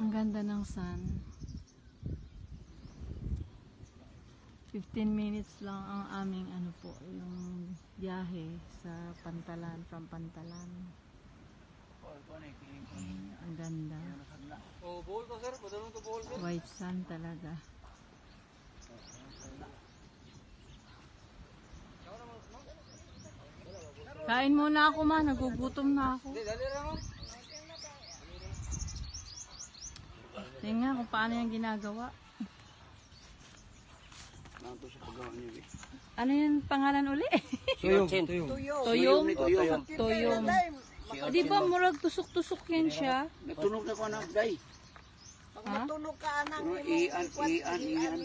Ang ganda ng sun. 15 minutes lang ang aming ano po, yung biyahe sa Pantalan, from Pantalan. Ang ganda. White sun talaga. Kain muna ako ma, nagugutom na ako. Tingnan nga kung paano yung ginagawa. Ano yung pangalan uli? Tuyong. Tuyong? Tuyong. Di ba murag tusok-tusok yan siya? Natunog na ko na, day. Pag matunog ka, anak, Ian.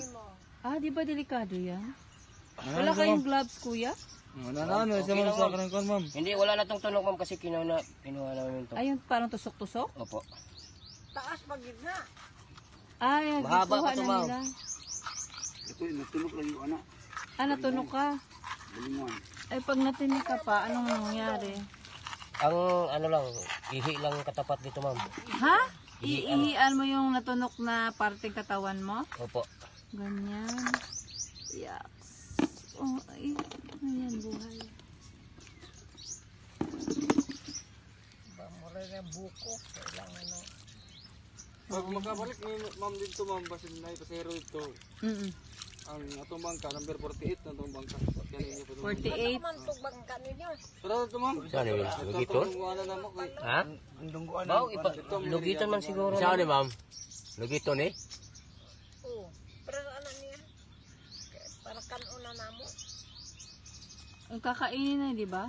Ah, di ba delikado yan? Wala kayong gloves, kuya? Wala na, isa mo sa kanang kon, ma'am. Hindi, wala na tong tunog, ma'am, kasi kinuha namin ito. Ayun, parang tusok-tusok? Opo. taas pagid na. Ay, Mahaba gikuha pa ito, na ma'am. nila. Ito, natunog lang yung anak. Ah, natunog ka. Balingon. Ay, pag natinig ka pa, anong nangyari? Ang ano lang, ihi lang katapat dito, ma'am. Ha? Iihian mo yung natunog na parteng katawan mo? Opo. Ganyan. Yes. Oh, ay, ayan, buhay. Mura na buko. Kailangan na. Pag magkabalik ni ma'am dito, ma'am, basin na ipasero ito. Ang atong bangka, number 48 na itong bangka. Kanina pa 48. Man tugbang ka ninyo. Pero ito, ma'am. Saan yun? Lugiton? Tungguanan na mo. Ha? Ang dungguan Baw, lugiton man siguro. Saan ma'am? Lugiton eh? Oo. Pero ano niya? Para kanuna na mo. Ang kakainin na, di ba?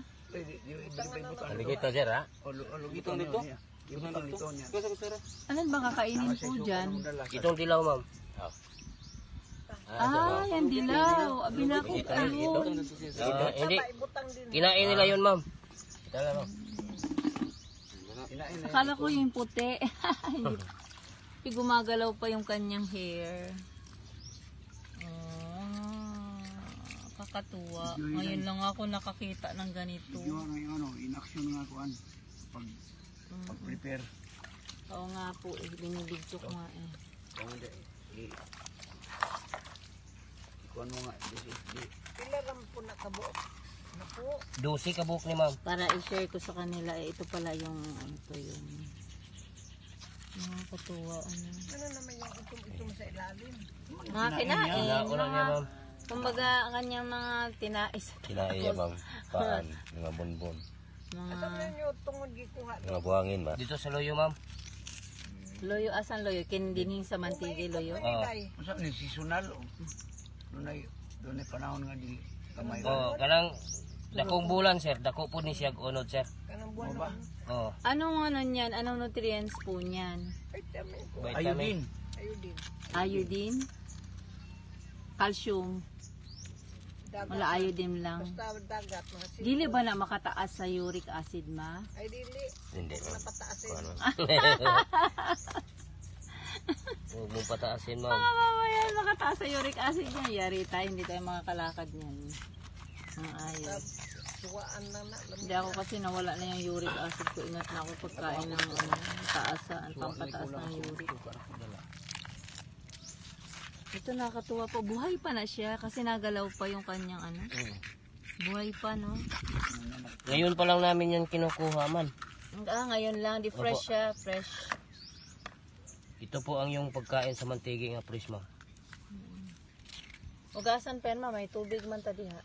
Lugiton, sir, ha? Lugito nito. Yung nito niya. Kasi sir. Ano bang kakainin po dyan? Itong dilaw, ma'am. Ah, yan dilaw. Abila ko karon. Hindi. Ibutang din. Kinain nila yun, ma'am. Kita lang, ma'am. Akala ko yung puti. Hindi gumagalaw pa yung kanyang hair. Kakatuwa. Ngayon lang ako nakakita ng ganito. Yung ano, in action nga kuan. Pag-prepare. Oo nga po, binibidyo ko nga eh. Kung hindi, kuan mo nga. Pila lang po nakabuok. Ano po? 12 kabuok ni ma'am. Para i-share ko sa kanila, eh, ito pala yung, ito yung, nakakatuwa, ano. Ano naman yung itom-itom sa ilalim? Mga kinain, Kinakulang niya, ma'am. kumbaga, kanyang mga tinais. Kinain niya, ma'am. Paan, mga bonbon. Asan na nyo tungod gikuha? Mga buhangin ba? Dito sa loyo, ma'am. Loyo, asan loyo? Kindining sa mantigi, loyo. Masa ni seasonal. Doon ay panahon nga di kamay. Oh, kanang dakong bulan, sir. Dako po ni siya unod, sir. Kanang buwan ba? Oh, Anong ano niyan? Anong nutrients po niyan? vitamin po. vitamin. Ayudin. Ayudin. Iodine? Calcium? Dagat. Wala iodine lang. Basta dagat. Mga sipon. Dili ba na makataas sa uric acid, ma? Ay dili. Hindi, ma'am. Napataasin. Huwag mong pataasin, ma'am. Mga mamayan, makataas sa uric acid niya. Yari tayo, hindi tayo makakalakad niyan. Ang ayos. Suwaan lang na. Hindi ako kasi nawala na yung uric acid ko. Ingat na ako pagkain ng taas sa, pampataas ng uric. Ito nakakatuwa po. Buhay pa na siya kasi nagalaw pa yung kanyang ano. Buhay pa, no? Ngayon pa lang namin yan kinukuha, man. Ah, ngayon lang. Di fresh siya. Fresh. Ito po ang yung pagkain sa mantigi nga fresh, ma'am. Ugasan pen, ma. May tubig man tadi, ha?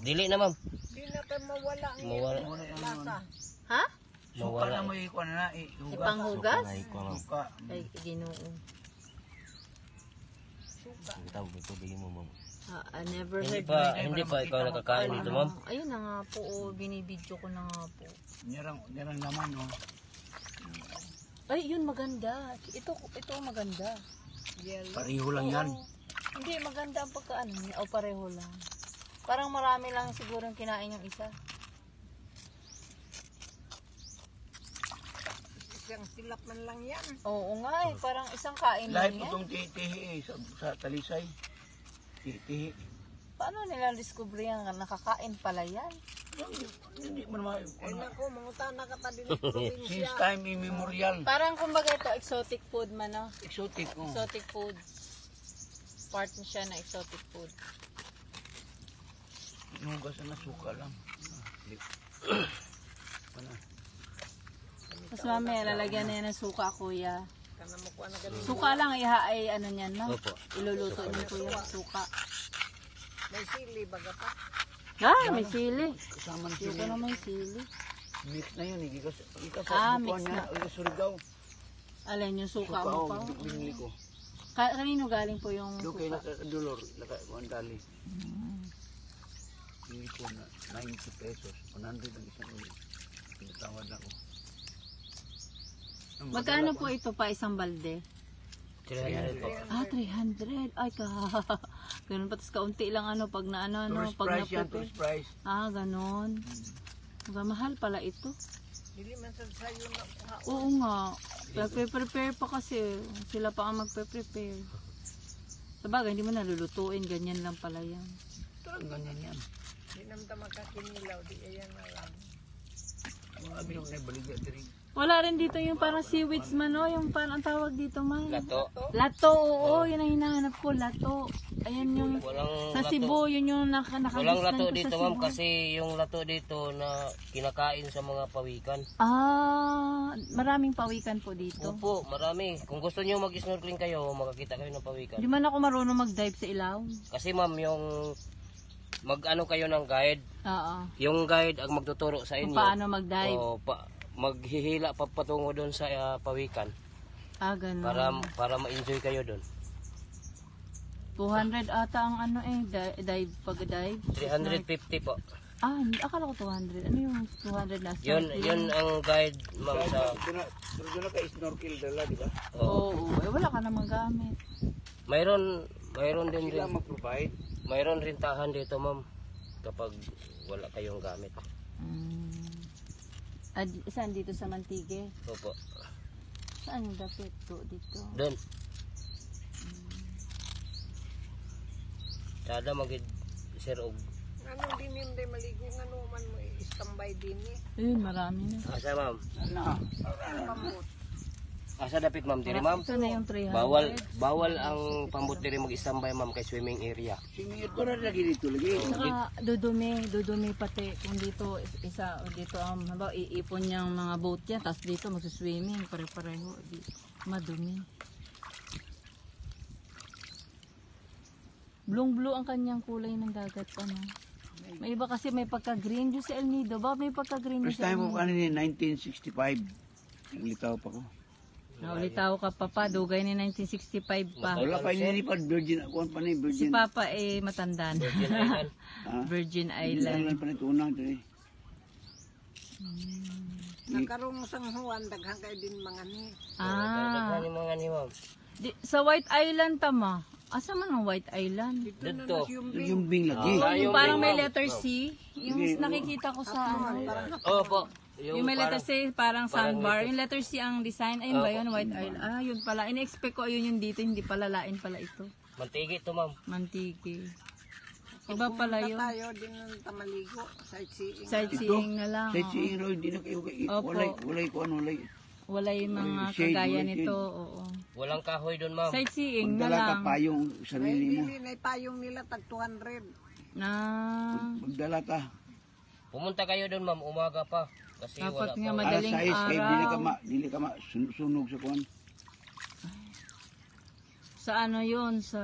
Dili na, ma'am. Di na tayo mawala ang Mawala. lasa. Ha? Suka na mo ikuan na. Ipanghugas? Suka. Ay, ginoo. I never Hindi heard. hindi pa ikaw nakakain dito, ma'am. Ayun na nga po, binibidyo ko na nga po. Nyarang naman, no? Ay, yun maganda. Ito maganda. Yellow. Pareho lang yan. Oo. Hindi, maganda ang pagkaan niya. O pareho lang. Parang marami lang siguro yung kinain yung isa. Isang silap man lang yan. Oo nga eh, parang isang kain lang Lahat po yan. itong tihi sa talisay. Tihi. Paano nila discover yan? Nakakain pala yan. Hindi mo naman. Ay naku, mangutan na ka pa din ng probinsya. Since time immemorial. Parang kumbaga ito, exotic food man, no? Exotic. Oh. Exotic food. Part na siya na exotic food. Inugas na suka lang. Ano? Tapos mamaya, lalagyan na yan ng suka, kuya. Kana mo kuha na ganun. Suka lang, ay ano niyan, no? Opo. Iluluto niyo, kuya, suka. May sili baga pa. Ah, may sili. Kasama ng Suka sili. na may sili. Mix na yun. Ika Ah, pa. mix Niya, na. Surigao. Alin yung suka Suka mo o. pa? Binili ko. Kanino galing po yung Doon kayo suka? nakakadulor. Nakakawandali. Binili ko na 90 pesos. 100 ang isang ulit. Pinatawad ako. Magkano po ito pa isang balde? 300 po. Ah, 300. Ay, ganun pa. Tapos kaunti lang ano, pag na ano, Tourist pag price yan. na-prepare. Tourist price. Ah, ganun. Mahal pala ito. Dili man sa sayo na kuha. Oo nga. Prepare pa kasi. Sila pa ang magpe-prepare. Sabagay, hindi mo nalulutuin. Ganyan lang pala yan. Talagang ganyan yan. Di naman ta makakinilaw. Di ayan na lang. Mga binong na ibaligya diri. Wala rin dito yung parang seaweeds man, no? Yung parang ang tawag dito man. Lato. Lato, oo. Yun ang hinahanap ko. Lato. Ayan yung... Walang Sa lato. Cebu, yun yung nakagisnan Walang lato ko dito sa ma'am Cebu. kasi yung lato dito na kinakain sa mga pawikan. Ah, maraming pawikan po dito. Opo, marami. Kung gusto niyo mag-snorkeling kayo, makakita kayo ng pawikan. Hindi man ako marunong mag-dive sa ilaw. Kasi ma'am, yung mag-ano kayo ng guide, Oo. yung guide ang magtuturo sa Kung inyo. paano mag-dive. O, maghihila pa patungo doon sa pawikan Ah, ganun. para ma-enjoy kayo doon. 200 ata ang ano dive, pag-dive. 350 po. Ah, akala ko 200. Ano yung 200 na Yun ang guide ma'am sa Doon na kayo snorkel dala, di ba? Oo, wala ka namang gamit. mayroon din Sila rin mag-provide. mayroon rin tahan dito ma'am kapag wala kayong gamit. Saan dito sa Mantigue? Opo. Saan yung dapat to dito? Doon. Sada magid sir og Anong din yun day maligo nga naman mo istambay din eh. Ayun, marami na. asa ma'am. Pamot. Asa dapit ma'am diri ma'am. Ito na yung 300. Bawal ang pambot diri mag-standby ma'am kay swimming area. Singit ko na lagi dito lagi. Saka dudumi pati kung dito dito ang halimbawa iipon niyang mga boat yan, tapos dito magsuswimming pare-pareho, madumi. Blue ang kanyang kulay ng dagat ano. May iba kasi may pagka-green doon sa El Nido. Ba may pagka-green doon First sa El time Nido? ko kanina 1965. Naglitaw pa ko. Naulitaw ka pa, dugay ni 1965 pa. Wala pa inilipad, virgin ako pa ni Si virgin. Papa matanda na. Virgin Island. Virgin Island Island. pa nito una diri. Nakarong sang Juan daghang kay din mga ni. Ah, Daghan yung mga ni ma'am. sa White Island tama. Asa man ang White Island? Dito. Yung bing lagi. Oh, yung yung parang may ma'am. letter C. Yung nakikita ko sa ano. Opo. Yung may letter C, parang sandbar. ito. Yung letter C ang design. Ayun ba yun? White Island. Ah, yun pala. In-expect ko ayun yung dito. Hindi pala lain pala ito. Mantigi to ma'am. Mantiki. Iba pala yun. Tayo din ng tamaligo, sightseeing. Sightseeing na lang. Sa oo. Chiing Roy, di na kayo Opo. walay ko ano, walay. Wala yung mga Shade, kagaya walay nito. Oo. Walang kahoy doon ma'am. Sightseeing na Magdala ka lang. pa yung Ay, sarili mo. dili na payong nila tag 200. Na Magdala ka. Pumunta kayo doon ma'am umaga pa kasi dapat wala nga pa. madaling Alas 6 kay araw. dili ka ma sunog sa kuan. Sa ano yun? Sa